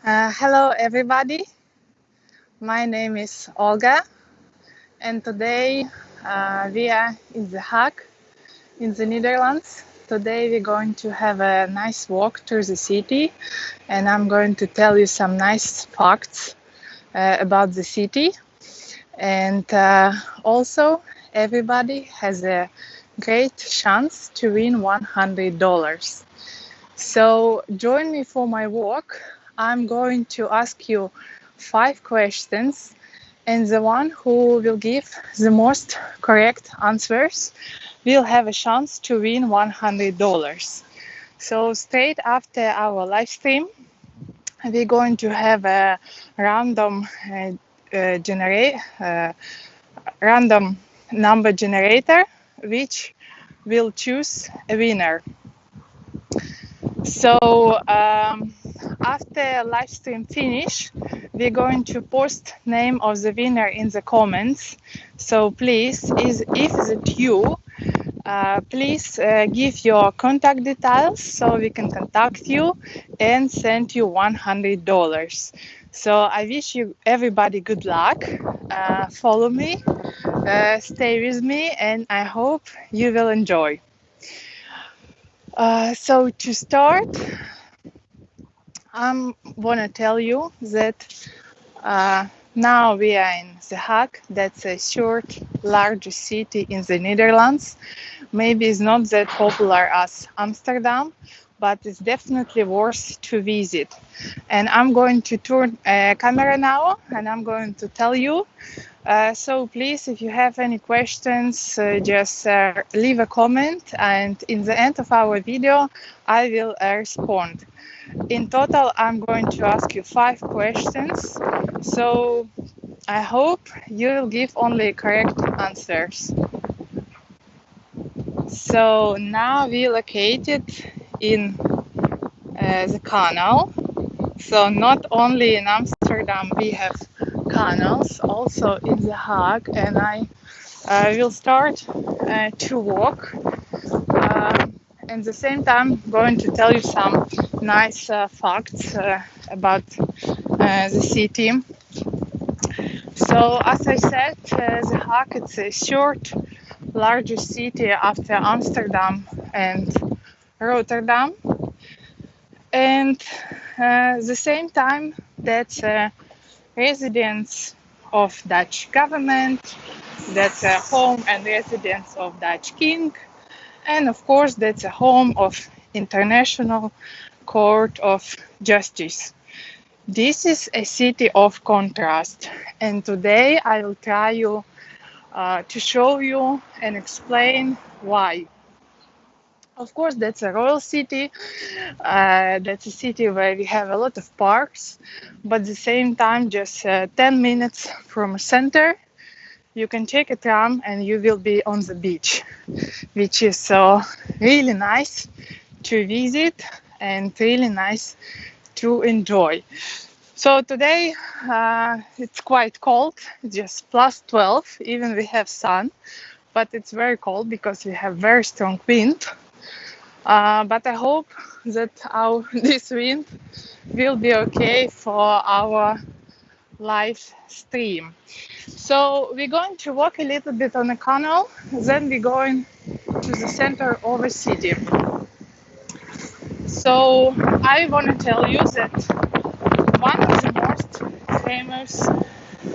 Hello, everybody. My name is Olga, and today we are in the Hague, in the Netherlands. Today we're going to have a nice walk through the city, and I'm going to tell you some nice facts about the city. And also, everybody has a great chance to win $100. So join me for my walk. I'm going to ask you 5 questions, and the one who will give the most correct answers will have a chance to win $100. So straight after our live stream, we're going to have a random random number generator, which will choose a winner. So after live stream finish, we're going to post name of the winner in the comments. So please, if it's you, please give your contact details so we can contact you and send you $100. So I wish you everybody good luck. Follow me, stay with me, and I hope you will enjoy. So to start, I want to tell you that now we are in The Hague. That's a short, large city in the Netherlands. Maybe it's not that popular as Amsterdam, but it's definitely worth to visit. And I'm going to turn a camera now, and I'm going to tell you. So please, if you have any questions, just leave a comment, and in the end of our video, I will respond. In total, I'm going to ask you 5 questions. So I hope you will give only correct answers. So now we located in the canal. So not only in Amsterdam we have canals, also in The Hague, and I will start to walk. At the same time, I'm going to tell you some nice facts about the city. So, as I said, The Hague it's a short, largest city after Amsterdam and Rotterdam, and the same time that's a residence of Dutch government, that's a home and residence of Dutch king, and of course that's a home of International Court of Justice. This is a city of contrast, and today I will try to show you and explain why. Of course, that's a royal city. That's a city where we have a lot of parks, but at the same time, just 10 minutes from the center, you can take a tram and you will be on the beach, which is really nice to visit and really nice to enjoy. So today it's quite cold, just plus 12, even we have sun, but it's very cold because we have very strong wind. But I hope that this wind will be okay for our live stream. So we're going to walk a little bit on the canal, then we're going to the center of the city. So I want to tell you that one of the most famous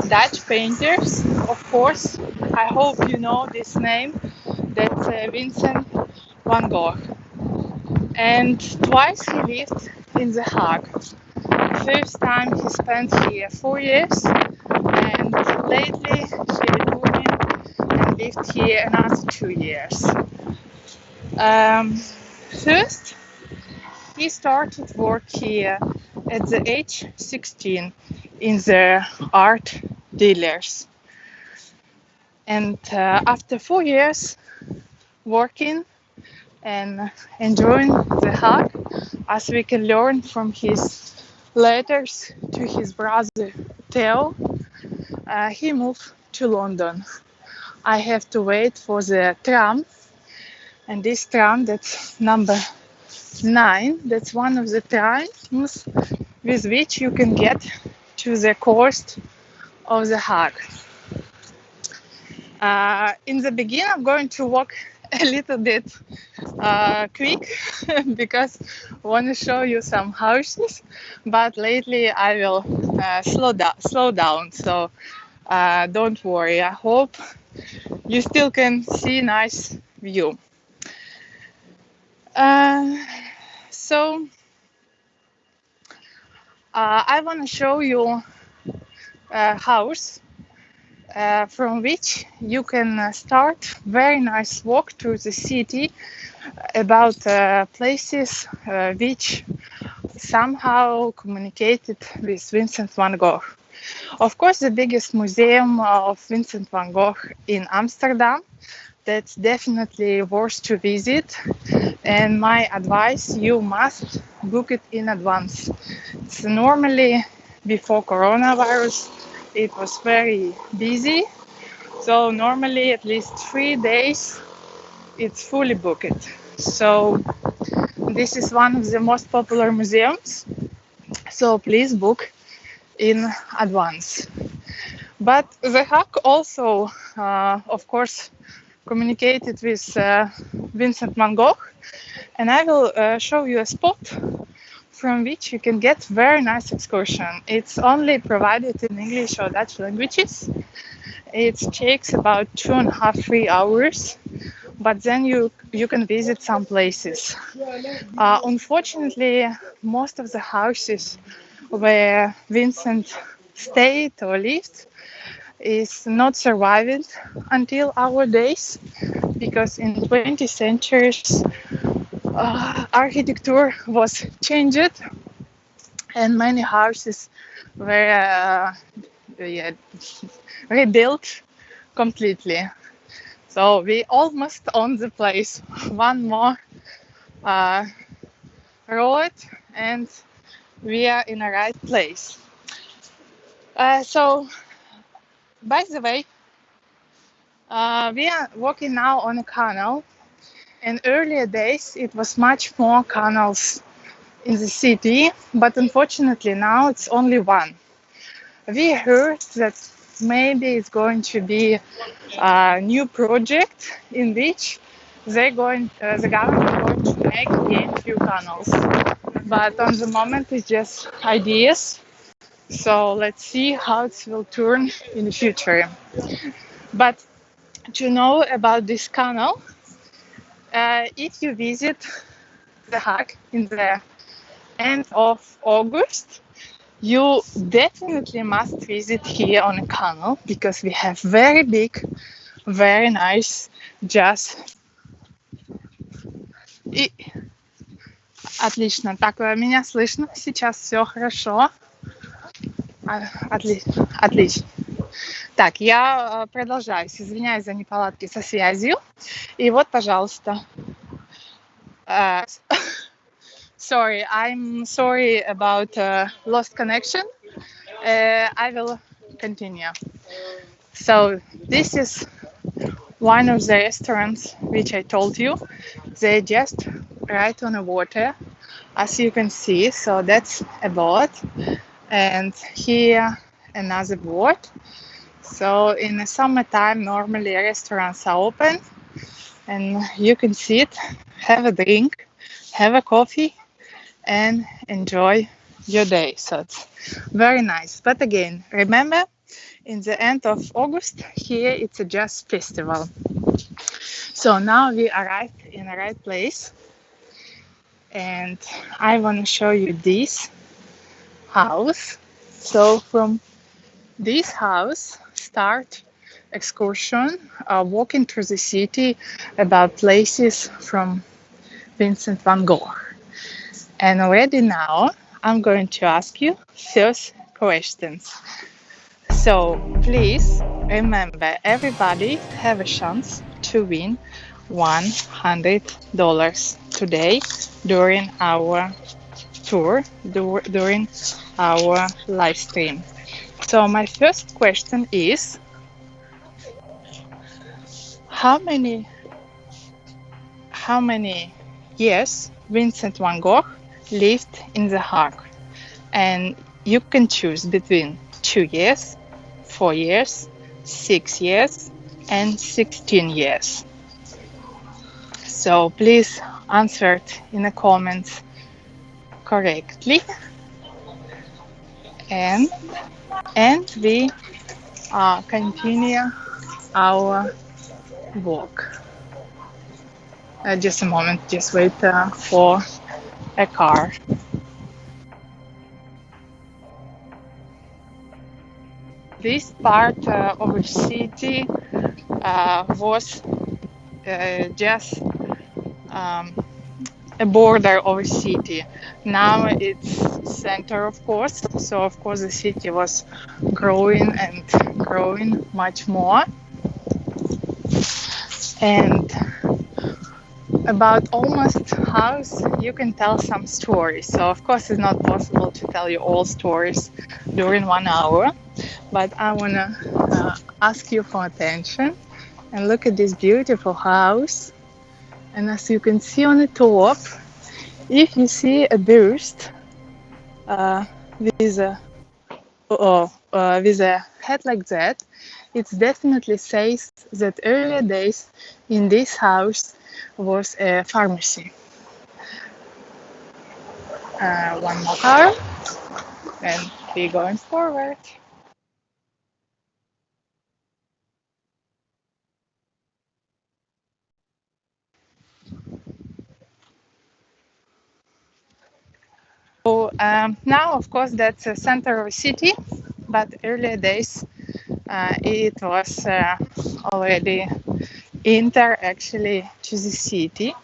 Dutch painters, of course, I hope you know this name, that's Vincent van Gogh. And twice he lived in The Hague. First time he spent here 4 years, and lately he returned and lived here another 2 years. First, he started work here at the age 16 in the art dealers. And after 4 years working and enjoying The Hague, as we can learn from his letters to his brother Theo, he moved to London. I have to wait for the tram, and this tram, that's number 9, that's one of the trams with which you can get to the coast of the Hague. In the beginning, I'm going to walk a little bit quick because I want to show you some houses, but lately I will slow down. So don't worry. I hope you still can see nice view. So I want to show you a house from which you can start very nice walk through the city about places which somehow communicated with Vincent van Gogh. Of course, the biggest museum of Vincent van Gogh in Amsterdam. That's definitely worth to visit. And my advice, you must book it in advance. It's normally before coronavirus, it was very busy. So normally at least 3 days, it's fully booked. So this is one of the most popular museums. So please book in advance. But the Hague also, of course, communicated with Vincent van Gogh, and I will show you a spot from which you can get very nice excursion. It's only provided in English or Dutch languages. It takes about 2.5, 3 hours, but then you can visit some places. Unfortunately, most of the houses where Vincent stayed or lived is not survived until our days, because in 20th centuries architecture was changed and many houses were rebuilt completely. So we almost own the place. One more road and we are in the right place. So by the way, we are walking now on a canal. In earlier days, it was much more canals in the city, but unfortunately now it's only one. We heard that maybe it's going to be a new project in which the government is going to make again few canals. But on the moment, it's just ideas. So let's see how it will turn in the future. But to know about this canal, if you visit the Hague in the end of August, you definitely must visit here on a canal, because we have very big, very nice jazz. И... Отлично. Так, меня слышно? Сейчас все хорошо. Отлично. Так, я продолжаюсь. Извиняюсь за неполадки со связью. И вот, пожалуйста. Sorry, I'm sorry about lost connection. I will continue. So this is one of the restaurants which I told you. They're just right on the water, as you can see. So that's a boat, and here another boat. So in the summertime, normally restaurants are open, and you can sit, have a drink, have a coffee, and enjoy your day. So it's very nice. But again, remember, in the end of August, here it's a jazz festival. So now we arrived in the right place, and I want to show you this house. So from this house start excursion, walking through the city about places from Vincent van Gogh. And already now I'm going to ask you first questions. So please remember, everybody have a chance to win $100 today during our tour, during our live stream. So my first question is, how many years Vincent van Gogh lived in The Hague? and you can choose between 2 years, 4 years, 6 years, and 16 years. So please answer it in the comments correctly, and we continue our walk. Just a moment, just wait for a car. This part of the city was just a border of a city. Now it's center, of course. So of course the city was growing and growing much more. And about almost house you can tell some stories. So of course it's not possible to tell you all stories during 1 hour, but I wanna ask you for attention and look at this beautiful house. And as you can see on the top, if you see a burst with a head like that, it definitely says that earlier days in this house was a pharmacy. One more car, and we're going forward. So now, of course, that's the center of the city, but earlier days it was already enter actually to the city.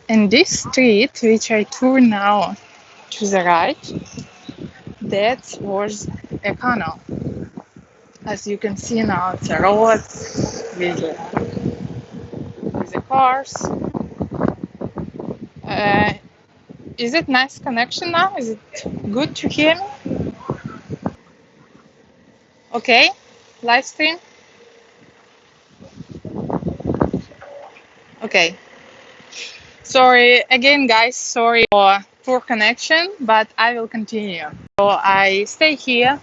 And this street, which I turn now to the right, that was a canal. As you can see now, it's a road with the cars. Is it nice connection now? Is it good to hear me? Okay, live stream. Okay. Sorry again, guys. Sorry for poor connection, but I will continue. So I stay here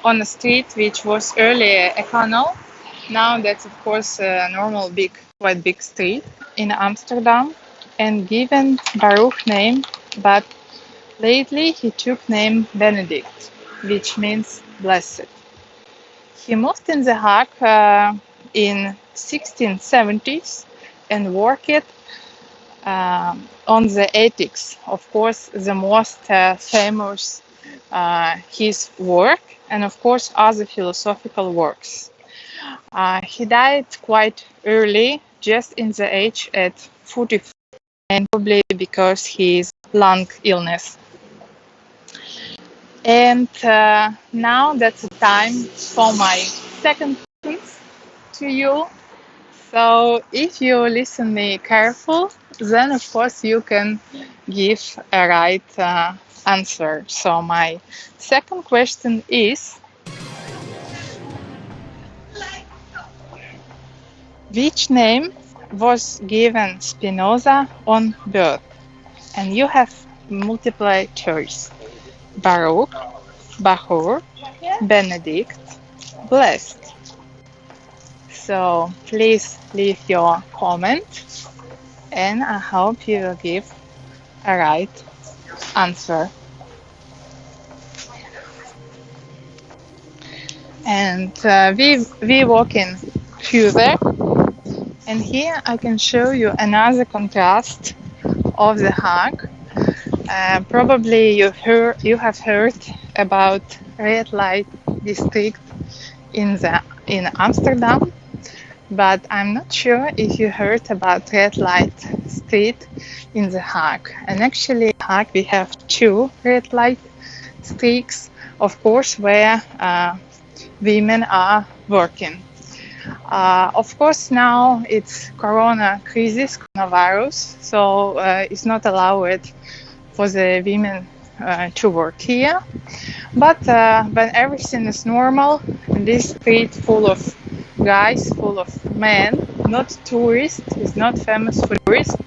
on the street, which was earlier a canal. Now that's of course a normal quite big street in Amsterdam, and given Baruch name, but lately he took name Benedict, which means blessed. He moved in The Hague in 1670s and worked on the ethics. Of course, the most famous his work, and of course other philosophical works. He died quite early, just in the age at 44, and probably because his lung illness. And now that's the time for my second sentence to you. So if you listen me careful, then of course you can give a right answer. So my second question is, which name was given Spinoza on birth? And you have multiple choice: Baruch, Bahur, Benedict, Blessed. So please leave your comment, and I hope you will give a right answer. And we walking further, and here I can show you another contrast of The Hague. Probably you have heard about red light district in Amsterdam, but I'm not sure if you heard about red light street in The Hague. And actually, in The Hague we have 2 red light streets, of course, where women are working. Of course, now it's Corona crisis, coronavirus, so it's not allowed for the women to work here. But when everything is normal, this street full of guys, full of men, not tourists, it's not famous for tourists,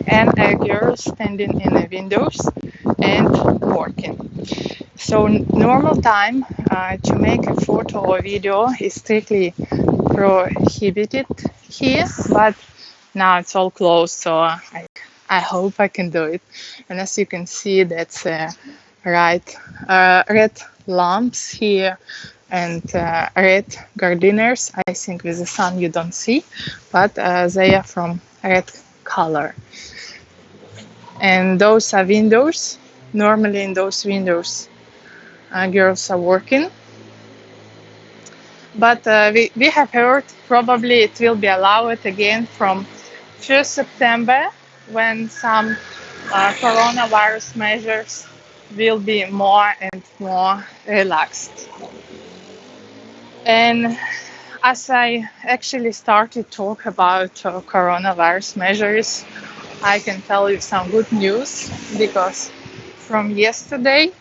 and a girl standing in the windows and working. So normal time to make a photo or video is strictly prohibited here, but now it's all closed, so I hope I can do it. And as you can see, that's red lamps here and red gardeners. I think with the sun you don't see, but they are from red color. And those are windows. Normally in those windows girls are working. But we have heard probably it will be allowed again from 1st September when some coronavirus measures will be more and more relaxed. And as I actually started to talk about coronavirus measures, I can tell you some good news, because from yesterday,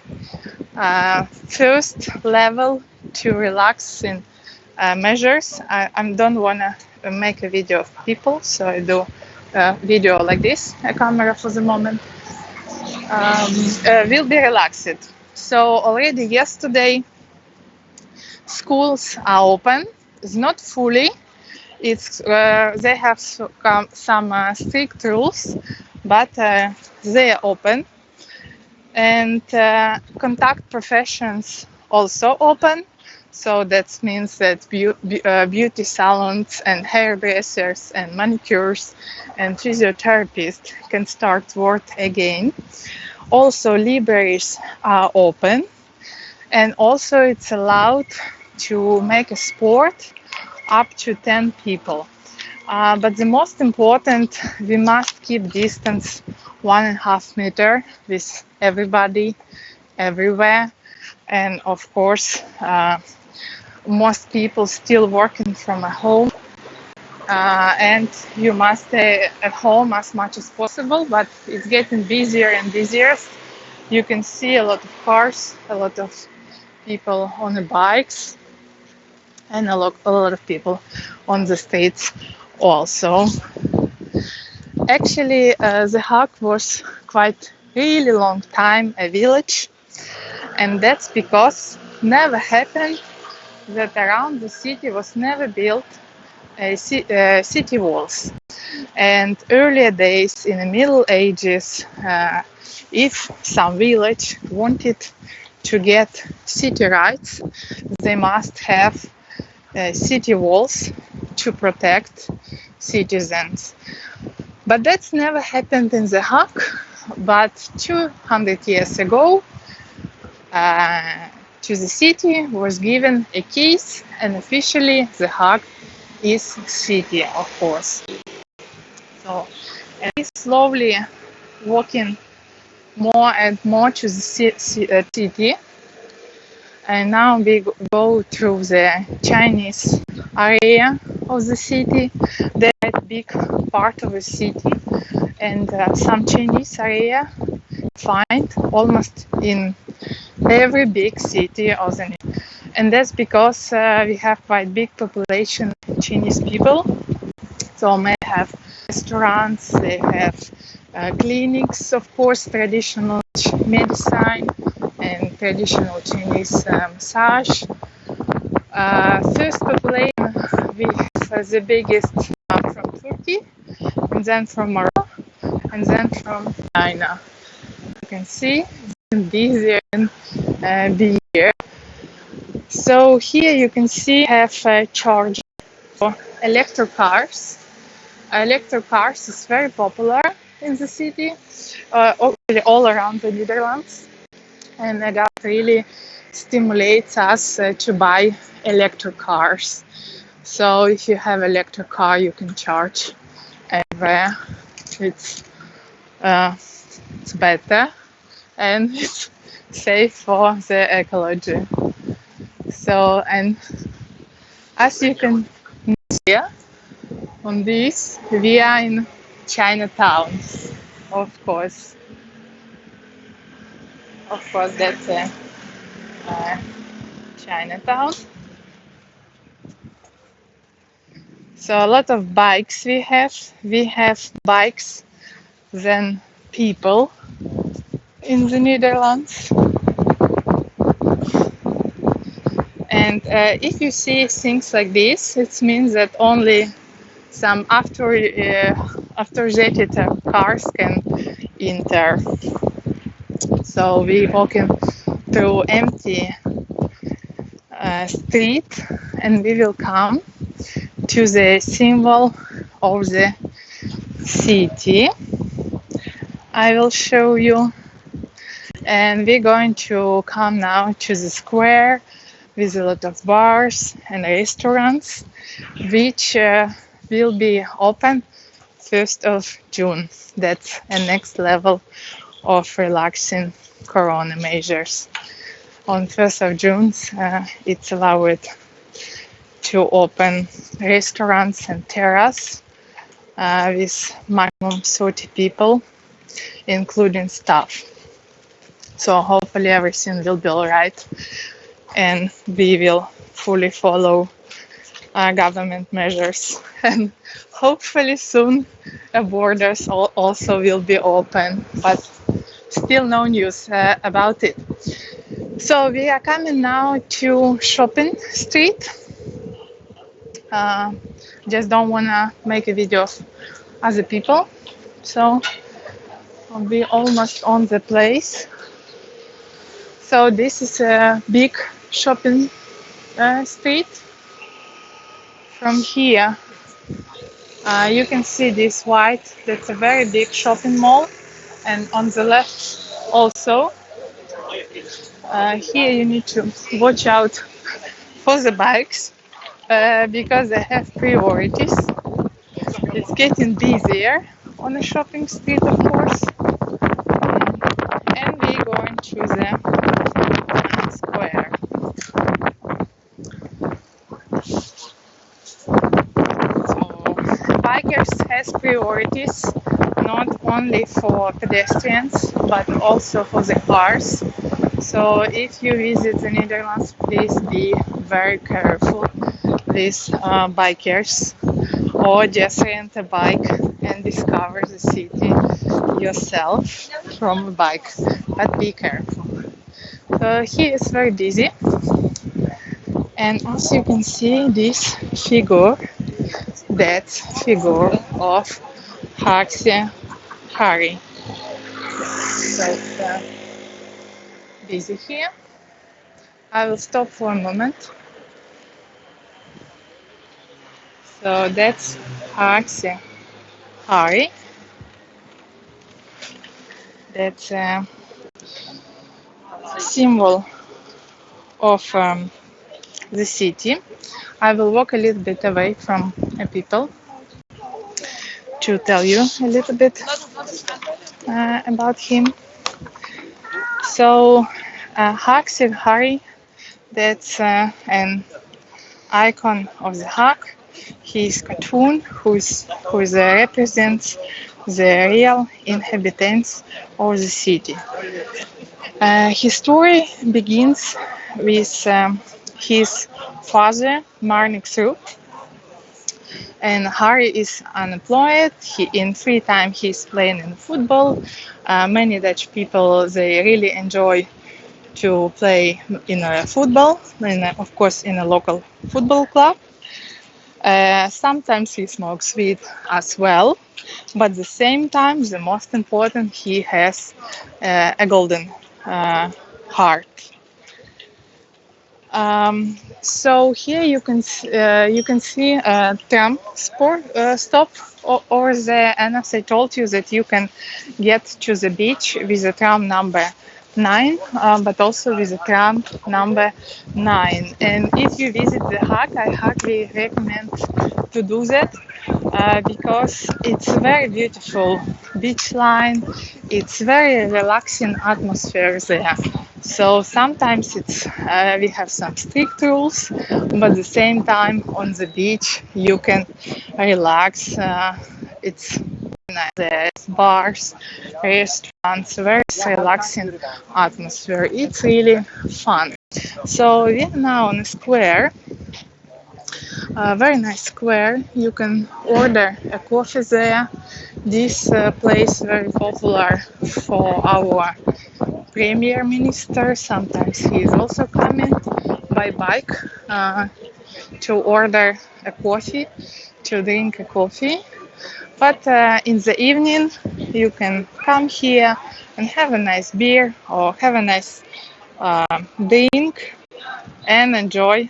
first level to relax in measures. I don't want to make a video of people, so I do a video like this, a camera for the moment, will be relaxed. So already yesterday, schools are open. It's not fully. It's they have some strict rules, but they are open. And contact professions also open. So that means that beauty salons and hairdressers and manicures and physiotherapists can start work again. Also, libraries are open, and also it's allowed to make a sport up to 10 people. But the most important, we must keep distance 1.5 meter with everybody, everywhere. And of course, most people still working from home, and you must stay at home as much as possible, but it's getting busier and busier. You can see a lot of cars, a lot of people on the bikes, and a lot of people on the streets also. Actually, the Hague was quite really long time a village, and that's because never happened that around the city was never built city walls. And earlier days, in the Middle Ages, if some village wanted to get city rights, they must have city walls to protect citizens. But that's never happened in the Hague. But 200 years ago, to the city was given a keys, and officially the Hague is city, of course. So, and we slowly walking more and more to the city. And now we go through the Chinese area of the city. That's a big part of the city, and some Chinese area find almost in every big city of the nation. And that's because we have quite big population of Chinese people. So they have restaurants, they have clinics, of course, traditional medicine and traditional Chinese massage. First population, we have the biggest from Turkey, and then from Morocco, and then from China. You can see it's busier and busier. So here you can see have charge for electric cars. Electric cars is very popular in the city, all around the Netherlands, and that really stimulates us to buy electric cars. So if you have electric car, you can charge everywhere. It's better and it's safe for the ecology. So, and as you can see on this, we are in Chinatown, of course. Of course, that's Chinatown. So a lot of bikes we have. We have bikes than people in the Netherlands. And if you see things like this, it means that only some after-jetted cars can enter. So we walking through empty street, and we will come to the symbol of the city. I will show you, and we're going to come now to the square with a lot of bars and restaurants, which will be open 1st of June. That's a next level of relaxing corona measures. On 1st of June, it's allowed to open restaurants and terrace with maximum 30 people, including staff. So hopefully everything will be all right, and we will fully follow government measures. And hopefully soon borders also will be open, but still no news about it. So we are coming now to shopping street. Just don't wanna make a video of other people. So I'll be almost on the place. So this is a big shopping street. From here, you can see this white. That's a very big shopping mall. And on the left also. Here you need to watch out for the bikes because they have priorities. It's getting busier on the shopping street, of course. And we're going to the square. So bikers has priorities not only for pedestrians but also for the cars. So if you visit the Netherlands, please be very careful with bikers, or just rent a bike and discover the city yourself from a bike, but be careful. So here is very busy, and as you can see this figure, that's figure of Hague, Harry. So it's busy here. I will stop for a moment. So that's Hague, Harry. That's a symbol of the city. I will walk a little bit away from people to tell you a little bit about him. So Hague Harry, that's an icon of the Hague. His cartoon, who represents the real inhabitants of the city. His story begins with his father, Marnik Throop, and Harry is unemployed. In free time, he's playing in football. Many Dutch people, they really enjoy to play in a football, of course in a local football club. Sometimes he smokes weed as well, but at the same time, the most important, he has a golden heart. So here you can see a tram stop over there, and as I told you that you can get to the beach with the tram number 9, but also with the tram number 9. And if you visit the Hague, I highly recommend to do that because it's a very beautiful beach line. It's very relaxing atmosphere there. So sometimes we have some strict rules, but at the same time on the beach you can relax. It's nice. There's bars, restaurants, very relaxing atmosphere. It's really fun. So we are now on a square, a very nice square. You can order a coffee there. This place is very popular for our Premier Minister. Sometimes he is also coming, by bike to order a coffee, to drink a coffee. But in the evening, you can come here and have a nice beer or have a nice drink and enjoy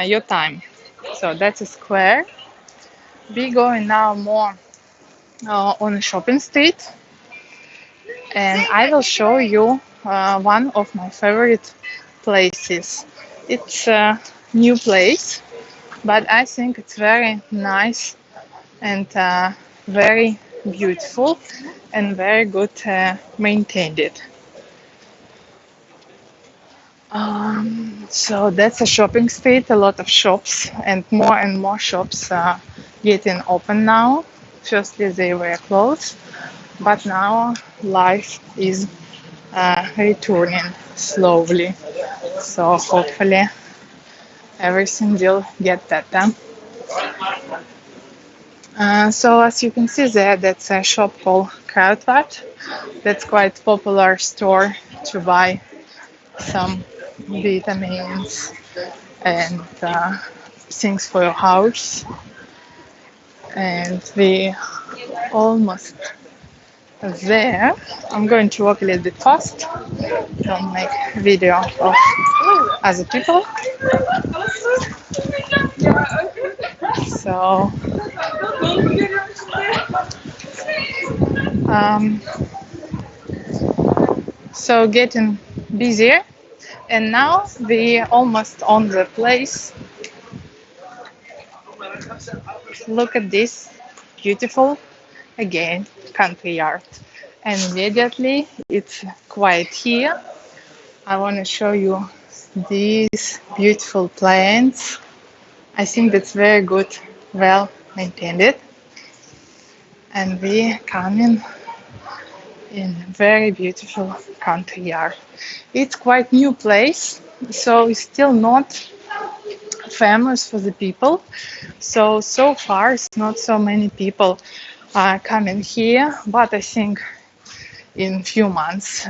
your time. So that's a square. We're going now more on a shopping street, and I will show you one of my favorite places. It's a new place, but I think it's very nice and very beautiful and very good maintained it. So that's a shopping street, a lot of shops and more shops getting open now. Firstly, they were closed, but now life is returning slowly. So hopefully everything will get better. So as you can see there, that's a shop called Kruidvat. That's quite popular store to buy some vitamins and things for your house. And we almost there. I'm going to walk a little bit fast. Don't make video of other people. So so getting busier, and now we almost on the place. Look at this beautiful again country yard, and immediately it's quiet here. I want to show you these beautiful plants. I think that's very good, well maintained, and we come in very beautiful country yard. It's quite new place, so it's still not famous for the people. So far it's not so many people coming here, but I think in few months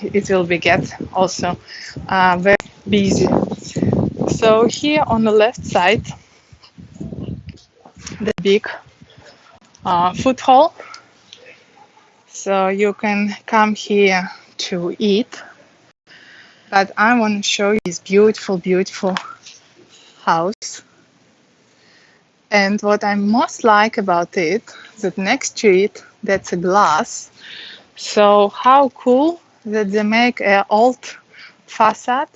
it will be get also very busy. So here on the left side, the big food hall. So you can come here to eat. But I want to show you this beautiful, beautiful house. And what I most like about it, that next to it, that's a glass. So how cool that they make an old facade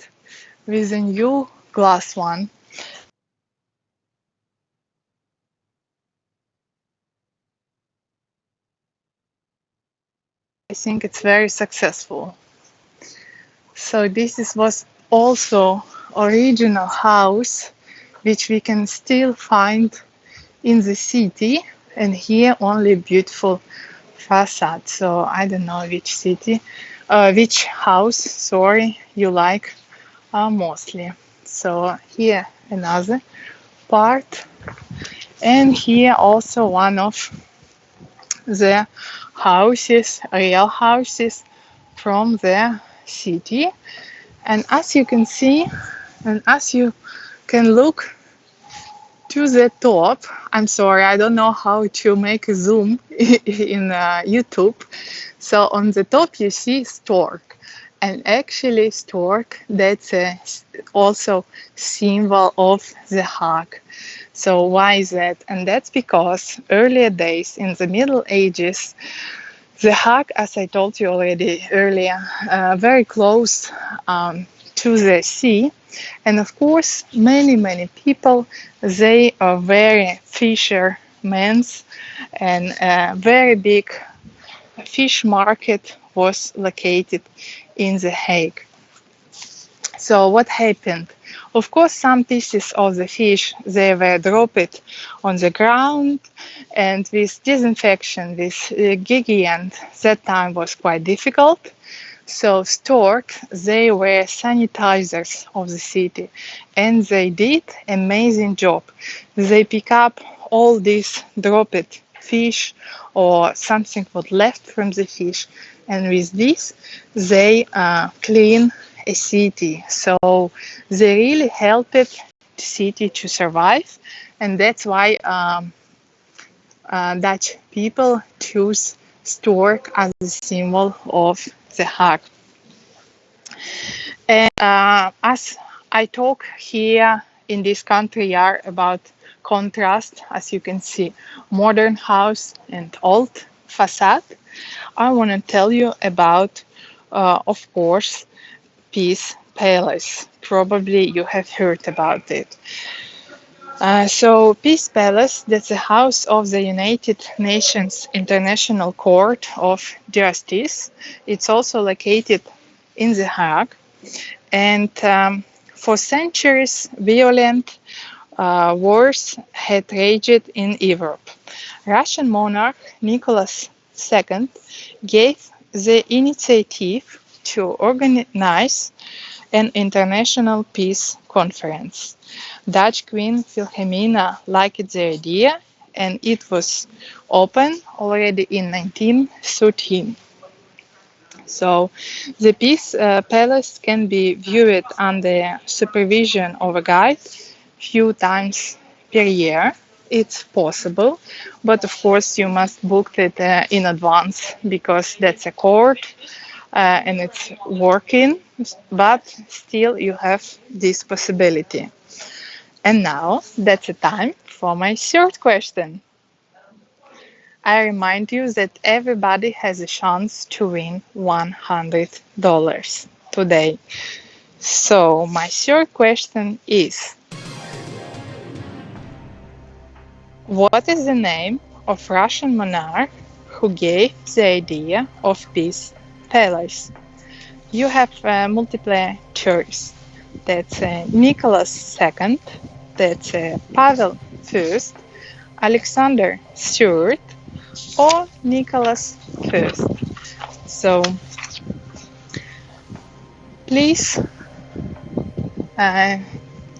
with a new glass one. I think it's very successful. So was also original house, which we can still find in the city, and here only beautiful facade. So I don't know which city, which house, sorry, you like mostly. So here another part, and here also one of the houses, real houses from the city. And as you can see, and as you can look to the top, I'm sorry, I don't know how to make a zoom in YouTube. So on the top you see stork, and actually stork, that's also symbol of the Hague. So why is that? And that's because earlier days in the Middle Ages, the Hague, as I told you already earlier, very close to the sea. And of course, many people, they are very fishermen, and a very big fish market was located in The Hague. So what happened? Of course, some pieces of the fish, they were dropped on the ground, and with disinfection, with hygiene, that time was quite difficult. So stork, they were sanitizers of the city, and they did amazing job. They pick up all these dropped fish or something what left from the fish, and with this they clean a city. So they really helped the city to survive, and that's why Dutch people choose stork as a symbol of the Hague. And as I talk here in this country are about contrast, as you can see, modern house and old facade, I want to tell you about, of course, Peace Palace. Probably you have heard about it. So Peace Palace, that's the house of the United Nations International Court of Justice. It's also located in The Hague. And for centuries, violent wars had raged in Europe. Russian monarch Nicholas II gave the initiative to organize an international peace conference. Dutch Queen Wilhelmina liked the idea, and it was opened already in 1913. So the Peace Palace can be viewed under supervision of a guide few times per year. It's possible, but of course you must book it in advance because that's a court and it's working, but still you have this possibility. And now that's the time for my third question. I remind you that everybody has a chance to win $100 today. So my third question is, what is the name of Russian monarch who gave the idea of Peace Palace? You have multiple choice. That's Nicholas II, that's Pavel I, Alexander III, or Nicholas I. So please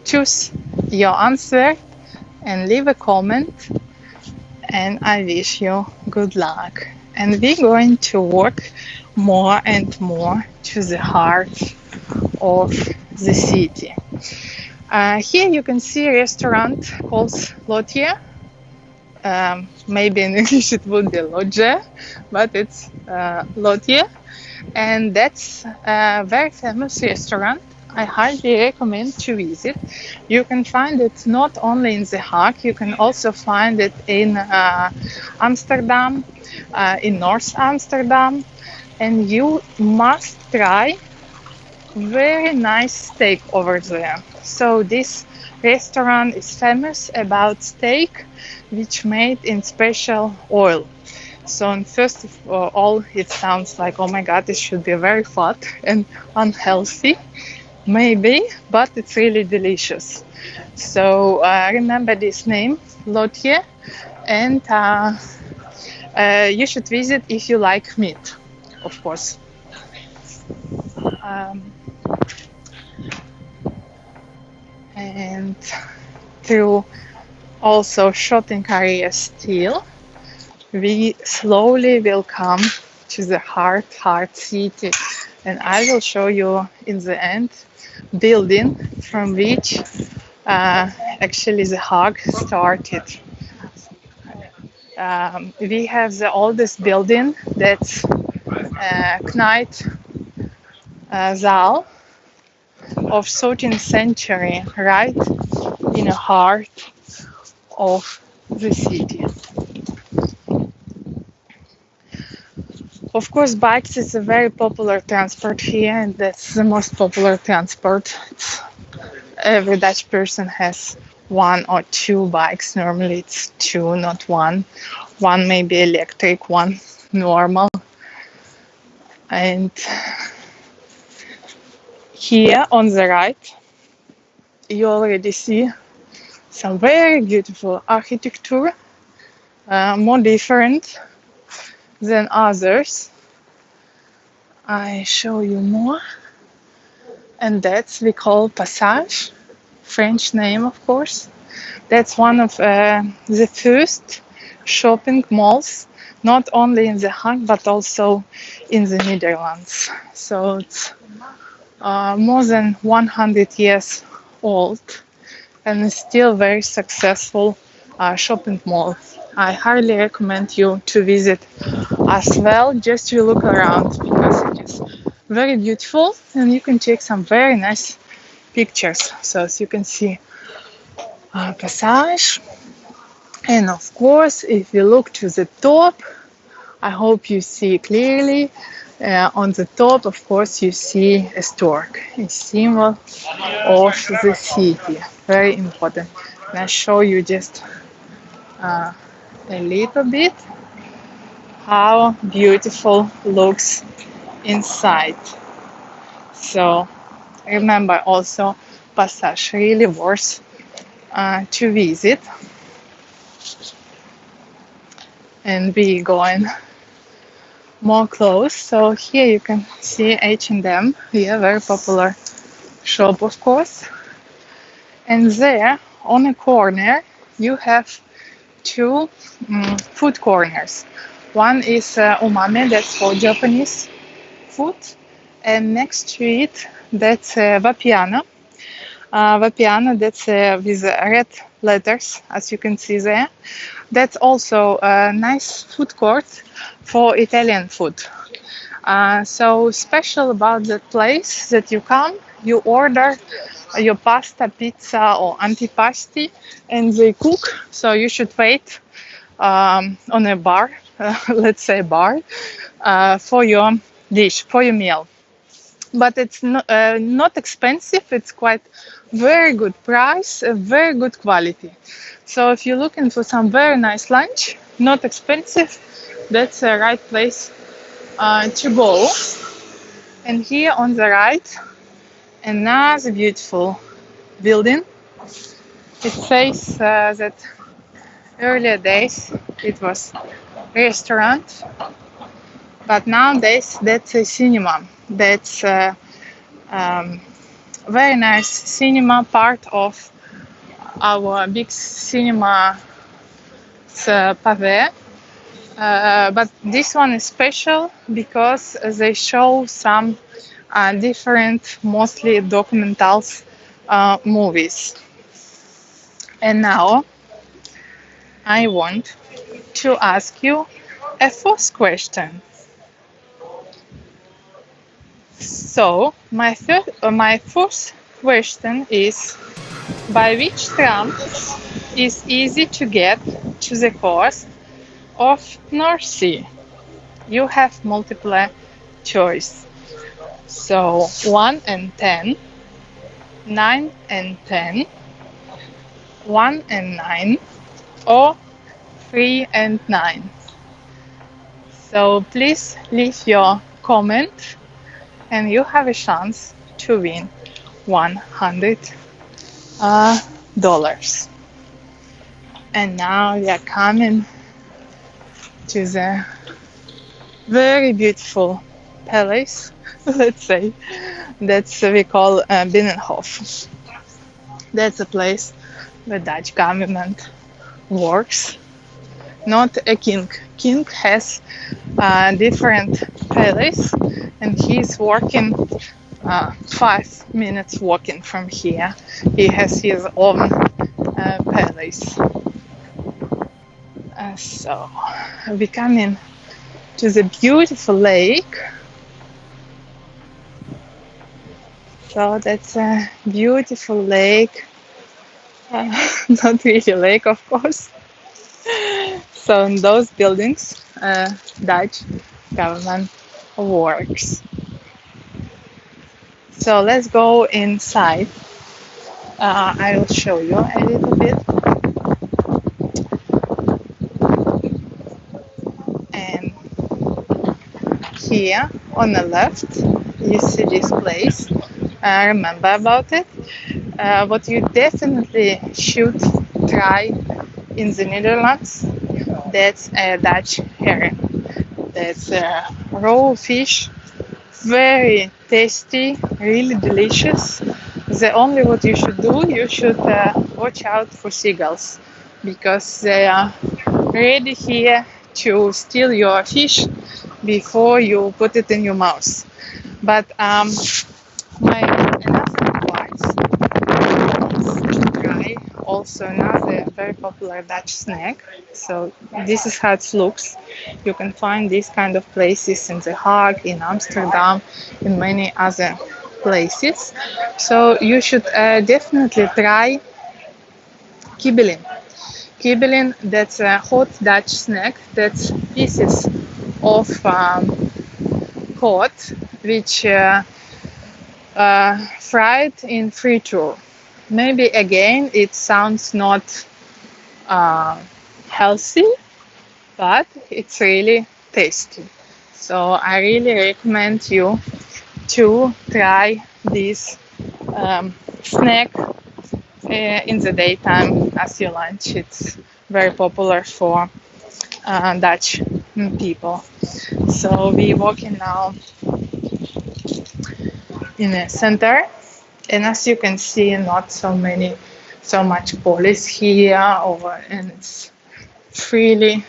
choose your answer and leave a comment, and I wish you good luck. And we're going to work more and more to the heart of the city. Here you can see a restaurant called Lotje. Maybe in English it would be Lodge, but it's Lotje. And that's a very famous restaurant. I highly recommend to visit. You can find it not only in The Hague, you can also find it in Amsterdam, in North Amsterdam, and you must try very nice steak over there. So this restaurant is famous about steak, which made in special oil. So first of all, it sounds like, oh my god, it should be very fat and unhealthy, maybe, but it's really delicious. So remember this name, Lotje, and you should visit if you like meat, of course. And through also shopping area still, we slowly will come to the heart city, and I will show you in the end building from which actually the Hague started. We have the oldest building, that's Knight Zaal of 13th century, right in the heart of the city. Of course, bikes is a very popular transport here, and that's the most popular transport. Every Dutch person has one or two bikes. Normally it's two, not one. One may be electric, one normal. And here on the right, you already see some very beautiful architecture, more different than others. I show you more, and that's we call Passage, French name of course. That's one of the first shopping malls, not only in The Hague but also in the Netherlands. So it's more than 100 years old and is still very successful shopping mall. I highly recommend you to visit as well, just to look around, because it is very beautiful and you can take some very nice pictures. So as you can see, passage. And of course, if you look to the top, I hope you see clearly. On the top, of course, you see a stork, a symbol of the city. Very important. And I show you just a little bit how beautiful looks inside. So remember also, passage really worth to visit. And we going more close. So here you can see H&M, yeah, very popular shop, of course. And there on a corner you have two food corners. One is umami, that's for Japanese food, and next to it that's Vapiano. Vapiano, that's with red letters, as you can see there. That's also a nice food court for Italian food. So special about that place that you come, you order your pasta, pizza or antipasti, and they cook. So you should wait on a bar, let's say bar, for your dish, for your meal. But it's not expensive. It's quite very good price, very good quality. So if you're looking for some very nice lunch, not expensive, that's the right place to go. And here on the right, another beautiful building. It says that earlier days it was restaurant, but nowadays that's a cinema. That's very nice cinema, part of our big cinema Pavé. But this one is special because they show some different, mostly documentals movies. And now I want to ask you a first question. So my first question is, by which tram is easy to get to the coast of North Sea? You have multiple choice. So 1 and 10, 9 and 10, 1 and 9, or 3 and 9. So please leave your comment and you have a chance to win $100. And now we are coming to the very beautiful palace, let's say, that's we call Binnenhof. That's a place the Dutch government works, not a king. King has a different palace and he's working 5 minutes walking from here. He has his own palace. So we come in to the beautiful lake. So that's a beautiful lake. Not really a lake, of course. So in those buildings, Dutch government works. So let's go inside. I will show you a little bit. And here on the left, you see this place. Remember about it. What you definitely should try in the Netherlands, that's a Dutch herring. That's a raw fish, very tasty, really delicious. The only what you should do, you should watch out for seagulls, because they are ready here to steal your fish before you put it in your mouth. But My another advice is to try also another very popular Dutch snack. So this is how it looks. You can find these kind of places in The Hague, in Amsterdam, in many other places. So you should definitely try kibbeling. Kibbeling, that's a hot Dutch snack. That's pieces of cod which fried in friture. Maybe again it sounds not uh, healthy, but it's really tasty. So I really recommend you to try this snack in the daytime as your lunch. It's very popular for Dutch people. So we're walking now in the center, and as you can see, not so much police here, and it's freely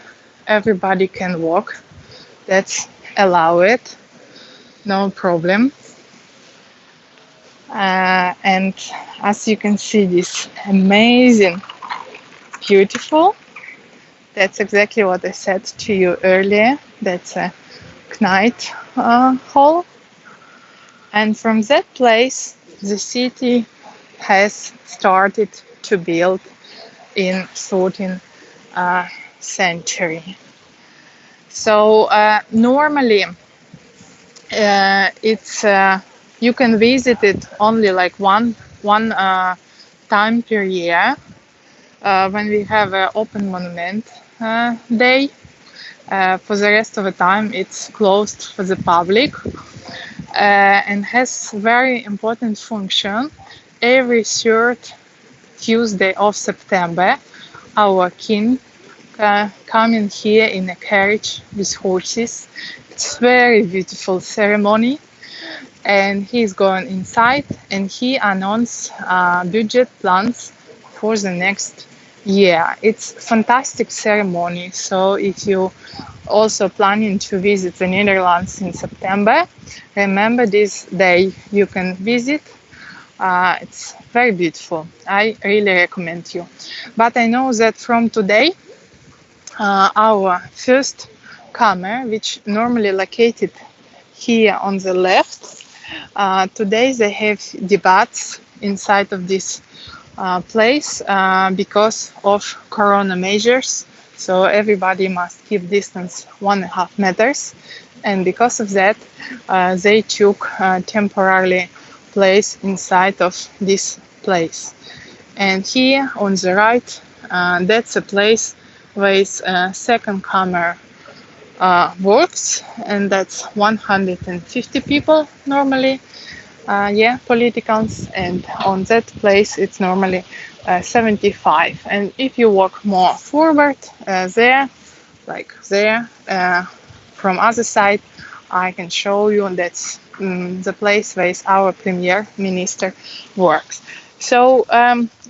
everybody can walk. That's allow it, no problem. And as you can see, this amazing, beautiful. That's exactly what I said to you earlier. That's a Knight Hall. And from that place, the city has started to build in 13th century. So normally it's you can visit it only like one time per year when we have an open monument day. For the rest of the time, it's closed for the public. And has very important function. Every third Tuesday of September, our king coming here in a carriage with horses. It's very beautiful ceremony, and he's going inside and he announced budget plans for the next year. It's fantastic ceremony. So if you also planning to visit the Netherlands in September, remember this day you can visit. It's very beautiful. I really recommend you. But I know that from today, our first comer, which normally located here on the left, today they have debates inside of this place because of corona measures. So everybody must keep distance 1.5 meters, and because of that, they took temporarily place inside of this place. And here on the right, that's a place where second comer works, and that's 150 people normally. Politicals, and on that place it's normally 75. And if you walk more forward there, like there, from other side, I can show you that's the place where our Premier Minister works. So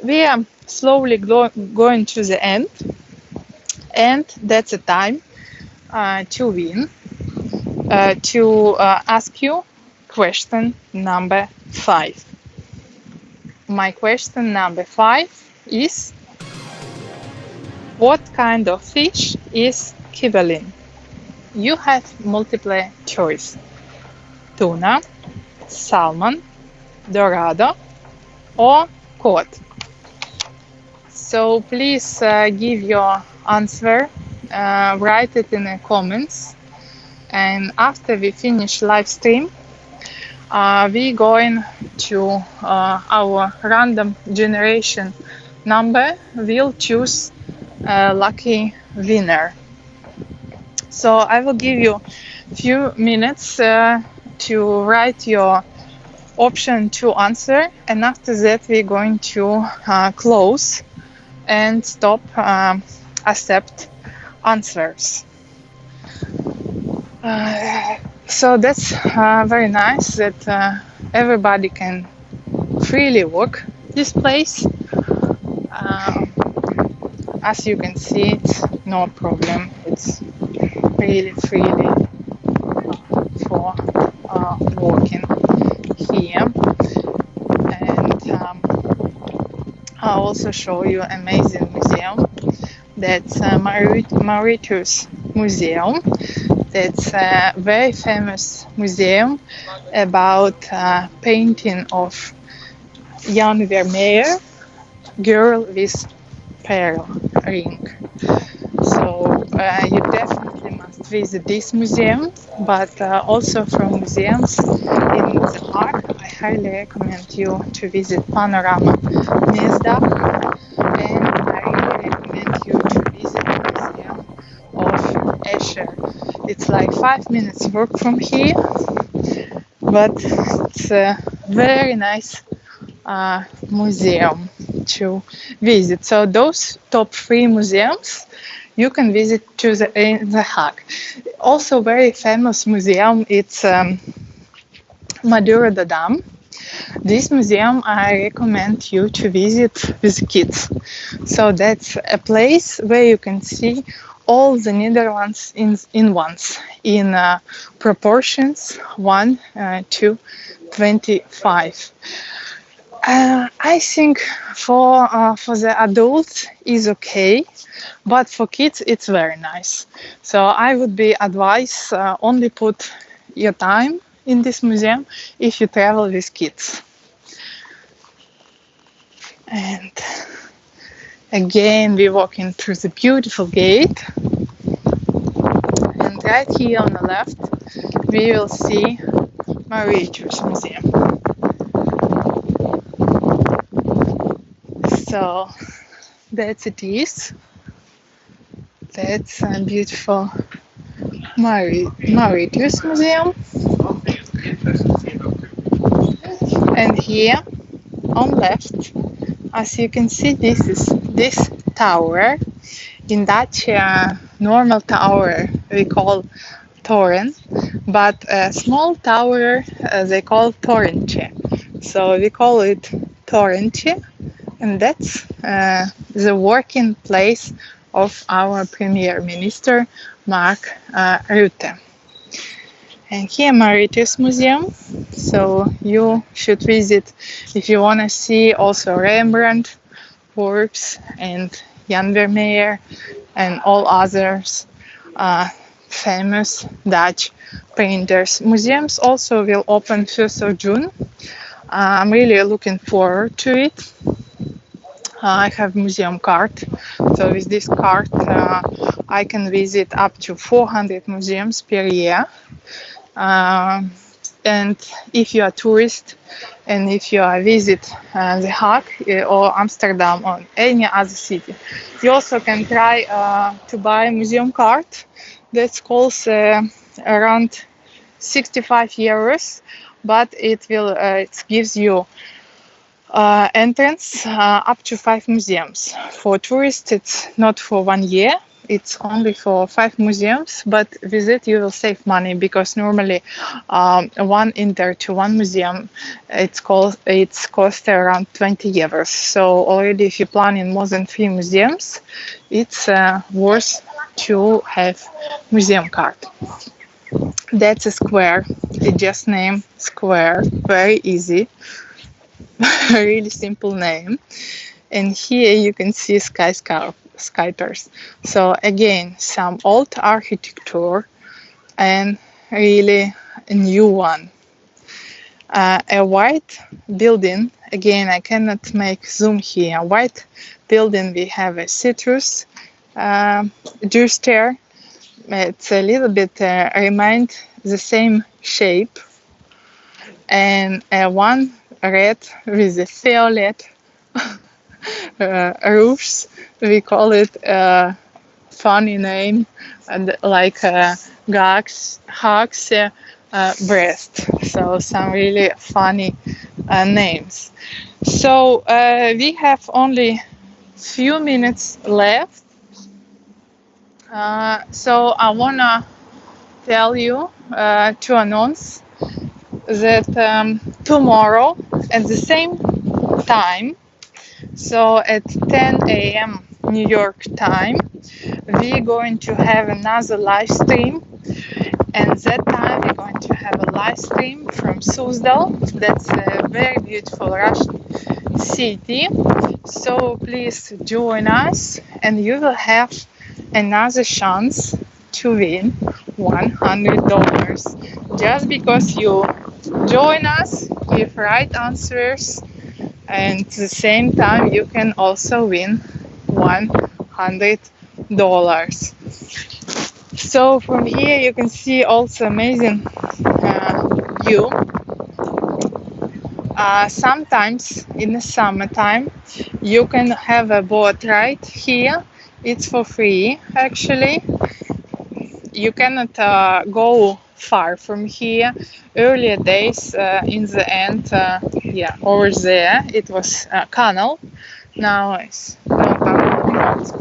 we are slowly going to the end, and that's a time to win, to ask you question number 5. My question number 5 is: what kind of fish is kibbeling? You have multiple choice: tuna, salmon, dorado, or cod. So please give your answer, write it in the comments, and after we finish live stream, we're going to our random generation number. We'll choose a lucky winner. So I will give you a few minutes to write your option to answer, and after that we're going to close and stop accept answers. So that's very nice that everybody can freely walk this place. As you can see, it's no problem. It's really freely for walking here. I'll also show you amazing museum. That's Mauritius Museum. That's a very famous museum about painting of Jan Vermeer, girl with pearl ring. So you definitely must visit this museum, but also from museums in The Hague, I highly recommend you to visit Panorama Mesdag, and I really recommend you to visit the Museum of Escher. It's like 5 minutes walk from here, but it's a very nice museum to visit. So those top 3 museums you can visit in The Hague. Also very famous museum, it's Maduro de Dam. This museum I recommend you to visit with kids. So that's a place where you can see all the Netherlands in once, in proportions 1 to 25. I think for the adults is okay, but for kids it's very nice. So I would be advise only put your time in this museum if you travel with kids. And again we walking through the beautiful gate, and right here on the left we will see Mauritius Museum. So that's it is. That's a beautiful Mauritius Museum. And here on left, as you can see, this is this tower. In Dutch, normal tower we call toren, but a small tower they call torentje. So we call it torentje, and that's the working place of our Premier Minister Mark Rutte. And here Mauritius Museum, so you should visit if you want to see also Rembrandt works and Jan Vermeer and all others famous Dutch painters. Museums also will open 1st of June. I'm really looking forward to it. I have museum card, so with this card I can visit up to 400 museums per year. And if you are a tourist and if you are visit The Hague or Amsterdam or any other city, you also can try to buy a museum card that costs around 65 euros, but it gives you entrance up to 5 museums. For tourists, it's not for 1 year. It's only for 5 museums, but with it you will save money, because normally one enter to one museum it's cost around 20 euros. So already if you plan in more than 3 museums, it's worth to have museum card. That's a square. It just named square. Very easy. Really simple name. And here you can see skyscrapers. So again, some old architecture and really a new one. A white building, again I cannot make zoom here. A white building, we have a citrus juice there. It's a little bit remind the same shape, and one red with a violet roofs. We call it funny name, and like Hague's breast. So some really funny names. So we have only few minutes left. So I wanna tell you to announce that tomorrow at the same time, so at 10 a.m. New York time, we're going to have another live stream, and that time we're going to have a live stream from Suzdal. That's a very beautiful Russian city, So please join us, and you will have another chance to win $100 just because you join us, give right answers, and at the same time you can also win $100. So from here you can see also amazing view. Sometimes in the summertime you can have a boat ride here. It's for free actually. You cannot go far from here. Earlier days in the end, over there it was a canal. Now it's closed.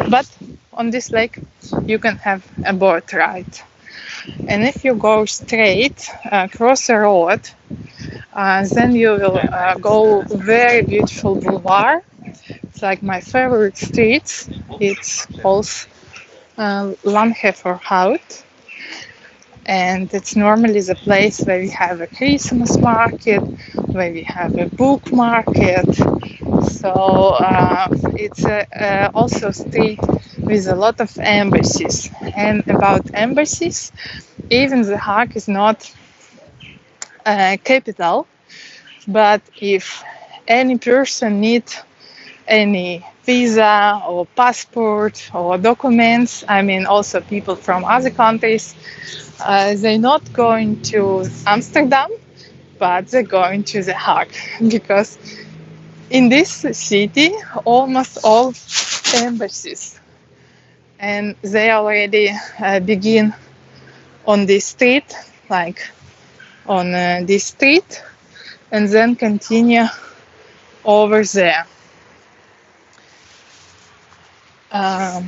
But on this lake you can have a boat ride. And if you go straight across the road, then you will go very beautiful boulevard. It's like my favorite streets. It's called Hout. And it's normally the place where we have a Christmas market, where we have a book market. So it's also a street with a lot of embassies. And about embassies, even the Hague is not a capital, but if any person needs any visa or passport or documents, I mean also people from other countries, they're not going to Amsterdam, but they're going to The Hague, because in this city almost all embassies, and they already begin on this street, like on this street, and then continue over there. I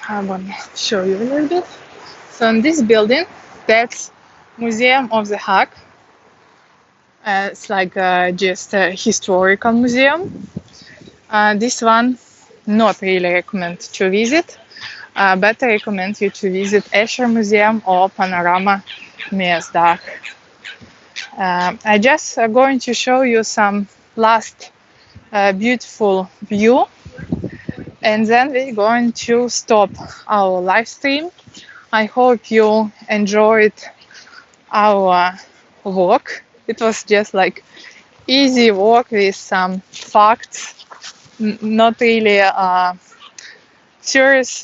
want to show you a little bit. So in this building, that's Museum of the Hague. It's like just a historical museum. This one, not really recommend to visit. Better recommend you to visit Escher Museum or Panorama Meersdag. I just going to show you some last beautiful view, and then we're going to stop our live stream. I hope you enjoyed our walk. It was just like easy walk with some facts, not really serious,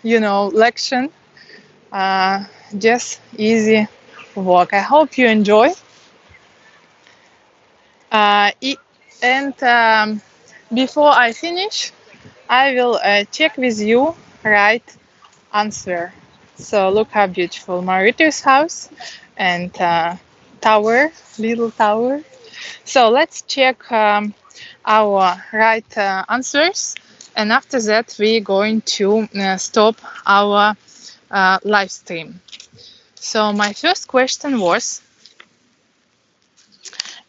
lection. Just easy walk. I hope you enjoy. And before I finish, I will check with you right answer. So look how beautiful Mauritius house and tower, little tower. So let's check our right answers, and after that we're going to stop our live stream. So my first question was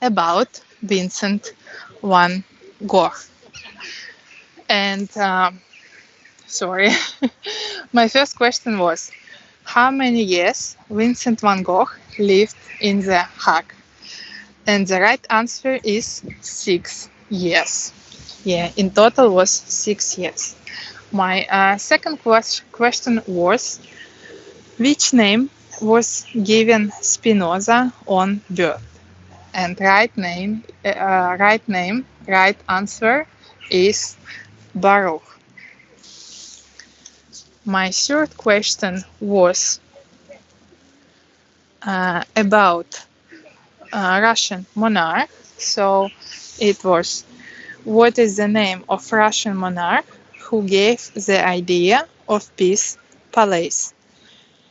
about Vincent van Gogh. And sorry, my first question was, how many years Vincent van Gogh lived in The Hague? And the right answer is 6 years. Yeah, in total was 6 years. My second question was, which name was given Spinoza on birth? And right answer is Baruch. My third question was about Russian monarch. So it was, what is the name of Russian monarch who gave the idea of peace palace?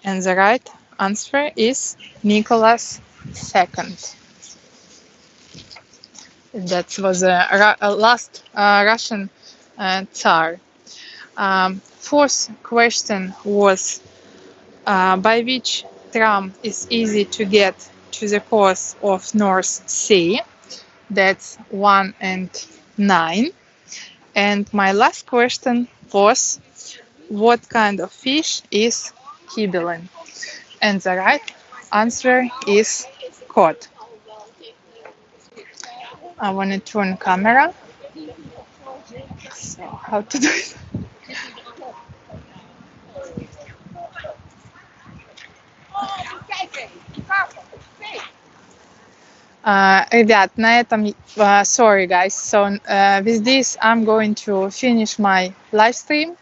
And the right answer is Nicholas II. That was a last Russian Tsar. Fourth question was, by which tram is easy to get to the coast of North Sea? That's 1 and 9. And my last question was, what kind of fish is kibelin? And the right answer is cod. I want to turn camera. So how to do it? Ребят, на этом, sorry guys, so with this I'm going to finish my live stream.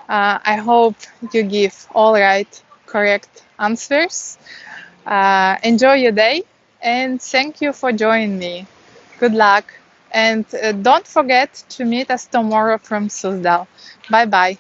I hope you give all right, correct answers. Enjoy your day and thank you for joining me. Good luck and don't forget to meet us tomorrow from Suzdal. Bye bye.